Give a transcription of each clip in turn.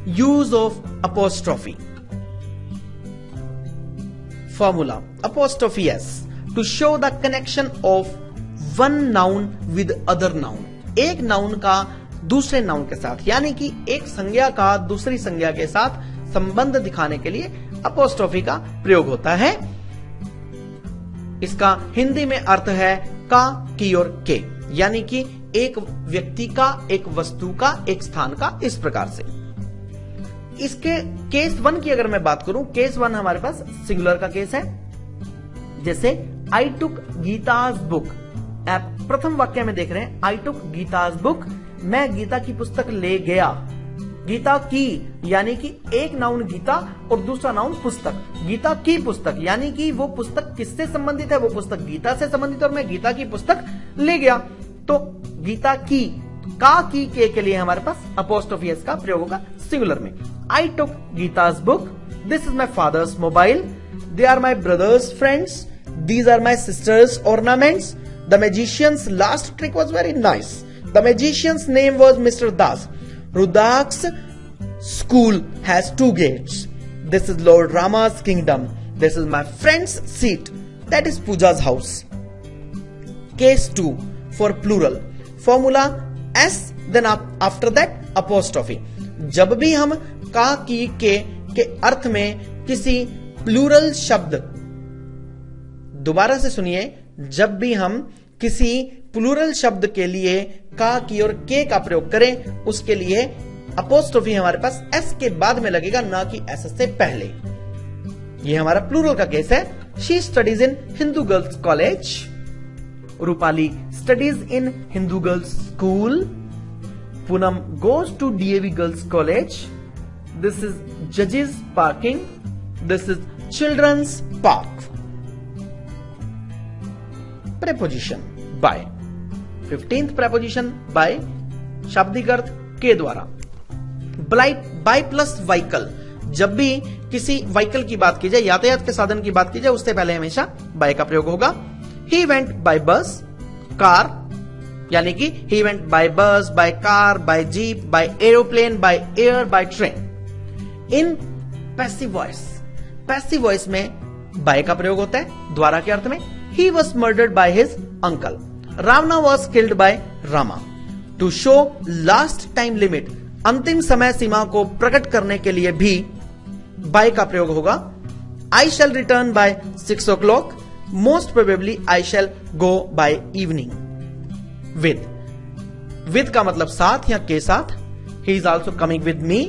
Use of apostrophe. Formula apostrophe s to show the connection of one noun with other noun. एक noun का दूसरे noun के साथ, यानी कि एक संज्ञा का दूसरी संज्ञा के साथ संबंध दिखाने के लिए apostrophe का प्रयोग होता है. इसका हिंदी में अर्थ है का, की और के, यानी कि एक व्यक्ति का, एक वस्तु का, एक स्थान का, इस प्रकार से. इसके केस 1 की अगर मैं बात करूं, केस 1 हमारे पास सिंगुलर का केस है. जैसे आई टुक गीताज बुक. आप प्रथम वाक्य में देख रहे हैं आई टुक गीताज बुक, मैं गीता की पुस्तक ले गया. गीता की यानी कि एक नाउन गीता और दूसरा नाउन पुस्तक. गीता की पुस्तक यानी कि वो पुस्तक किससे संबंधित है, वो पुस्तक गीता से संबंधित है और मैं गीता की पुस्तक ले गया. तो गीता की, का, की, के लिए हमारे पास apostrophe s का प्रयोग होगा सिंगुलर में. I took Gita's book. This is my father's mobile. They are my brother's friends. These are my sister's ornaments. The magician's last trick was very nice. The magician's name was Mr. Das. Rudak's school has 2 gates. This is Lord Rama's kingdom. This is my friend's seat. That is Pooja's house. Case 2 for plural. Formula S, then after that apostrophe. जब भी हम का, की, के अर्थ में किसी plural शब्द, दोबारा से सुनिए, जब भी हम किसी प्लूरल शब्द के लिए का, की और के का प्रयोग करें, उसके लिए apostrophe हमारे पास s के बाद में लगेगा, ना कि s से पहले. ये हमारा प्लूरल का केस है. She studies in Hindu Girls College. Rupali studies in Hindu Girls School. Poonam goes to DAV Girls College. This is Judges Parking. This is Children's Park. Preposition by. 15th preposition by, शाब्दिक अर्थ के द्वारा. by plus vehicle. जब भी किसी vehicle की बात की जाए, यातायात के साधन की बात की जाए, उससे पहले हमेशा by का प्रयोग होगा. He went by bus, car, यानी कि he went by bus, by car, by jeep, by aeroplane, by air, by train. In passive voice, passive voice में by का प्रयोग होता है द्वारा के अर्थ में. He was murdered by his uncle. Ravana was killed by Rama. To show last time limit, अंतिम समय सीमा को प्रकट करने के लिए भी by का प्रयोग होगा. I shall return by 6 o'clock. Most probably I shall go by evening. With का मतलब साथ या के साथ. He is also coming with me.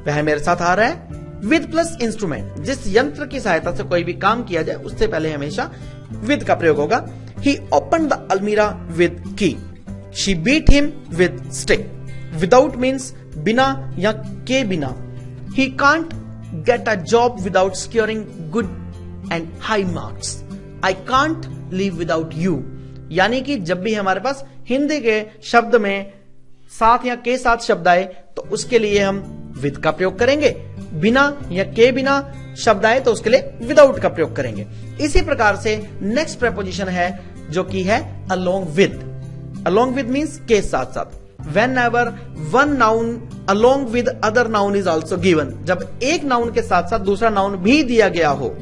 वह मेरे साथ आ रहा है. With plus instrument, जिस यंत्र की सहायता से कोई भी काम किया जाए, उससे पहले हमेशा with का प्रयोग होगा. He opened the almirah with key. She beat him with stick. Without means बिना या के बिना. He can't get a job without securing good and high marks. I can't live without you. यानी कि जब भी हमारे पास हिंदी के शब्द में साथ या के साथ शब्द आए, तो उसके लिए हम विद का प्रयोग करेंगे. बिना या के बिना शब्द आए तो उसके लिए विदाउट का प्रयोग करेंगे. इसी प्रकार से नेक्स्ट प्रेपोजिशन है जो कि है along with. Along with means के साथ साथ. Whenever one noun along with other noun is also given, जब एक नाउन के साथ साथ दूसरा नाउन भी दिया गया हो.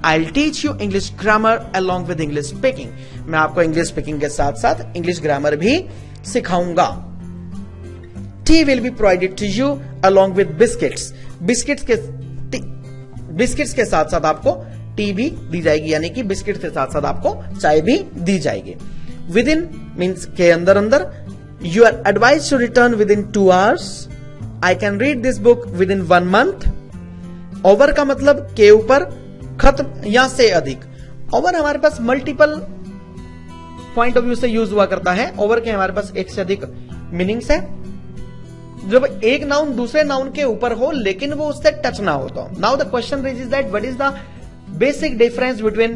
I'll teach you English grammar along with English speaking. मैं आपको इंग्लिश स्पीकिंग के साथ साथ इंग्लिश ग्रामर भी सिखाऊंगा. Tea will be provided to you along with biscuits. Biscuits के साथ साथ आपको टी भी दी जाएगी, यानी कि बिस्किट के साथ साथ आपको चाय भी दी जाएगी. Within means के अंदर अंदर. You are advised to return within 2 hours. I can read this book within 1 month. Over का मतलब के ऊपर, खत्म या से अधिक. ओवर हमारे पास मल्टीपल पॉइंट ऑफ व्यू से यूज हुआ करता है. ओवर के हमारे पास एक से अधिक मीनिंग्स है. जब एक नाउन दूसरे नाउन के ऊपर हो लेकिन वो उससे टच ना हो तो. Now the question raises that what is the basic difference between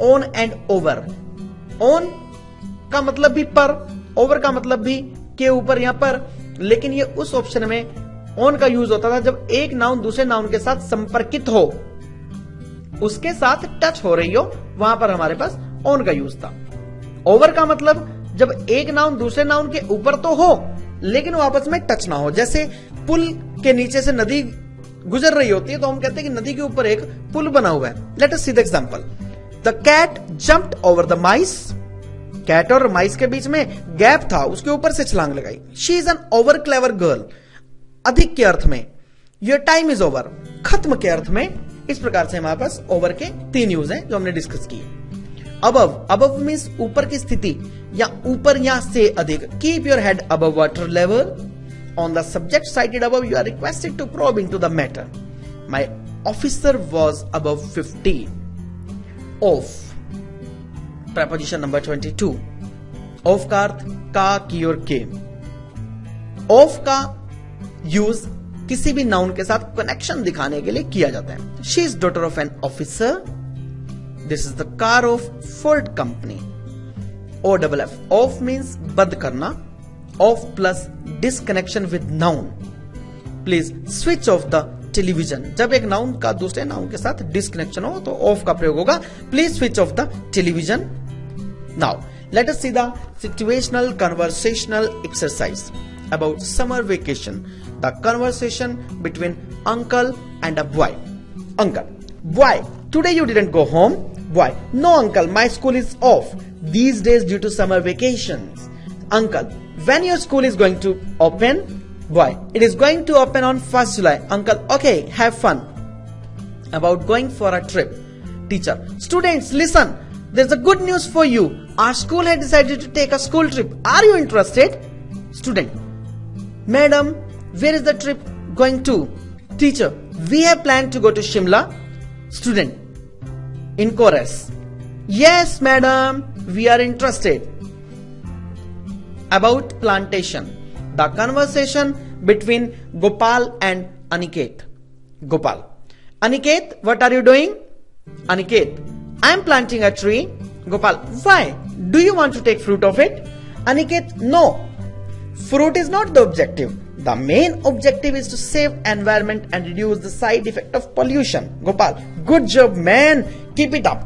on and over. On का मतलब भी पर, ओवर का मतलब भी के ऊपर या पर, लेकिन ये उस ऑप्शन में ऑन का यूज होता था जब एक नाउन दूसरे नाउन के साथ संपर्कित हो, उसके साथ टच हो रही हो, वहां पर हमारे पास ऑन का यूज था. ओवर का मतलब जब एक नाउन दूसरे नाउन के ऊपर तो हो लेकिन वो आपस में टच ना हो. जैसे पुल के नीचे से नदी गुजर रही होती है तो हम कहते हैं कि नदी के ऊपर एक पुल बना हुआ है। Let us see the example. The cat jumped over the mice. Cat और माइस के बीच में गैप था, उसके ऊपर से छलांग लगाई। She is an over clever girl, अधिक के अर्थ में। योर टाइम इज ओवर, खत्म के अर्थ में। इस प्रकार से हमारे पास ओवर के 3 यूज हैं जो हमने डिस्कस किए। अबव, अबव मीन्स ऊपर की स्थिति या ऊपर या से अधिक। Keep your head above water level. On the subject cited above you are requested to probe into the matter. My officer was above 50। Of, preposition number 22। Of का अर्थ का, की और के। ऑफ का यूज किसी भी नाउन के साथ कनेक्शन दिखाने के लिए किया जाता है। She is daughter of an officer. This is the car of Ford company. O double F, off means बंद करना। Off plus disconnection with noun. Please switch off the television. जब एक नाउन का दूसरे नाउन के साथ डिसकनेक्शन हो तो ऑफ का प्रयोग होगा। Please switch off the television now. Late us see the situational conversational exercise about summer vacation. The conversation between uncle and a boy. Uncle: boy, today you didn't go home. Boy: no uncle, my school is off these days due to summer vacations. Uncle: when your school is going to open? Boy: it is going to open on 1st July. Uncle: okay, have fun. About going for a trip. Teacher: students, listen, there's a good news for you. Our school has decided to take a school trip. Are you interested? Student: Madam, where is the trip going to? Teacher: we have planned to go to Shimla. Student in chorus: yes madam, we are interested. About plantation. The conversation between Gopal and Aniket. Gopal: Aniket, what are you doing? Aniket: I am planting a tree. Gopal: why? Do you want to take fruit of it? Aniket: no. Fruit is not the objective. The main objective is to save environment and reduce the side effect of pollution. Gopal: good job man, keep it up.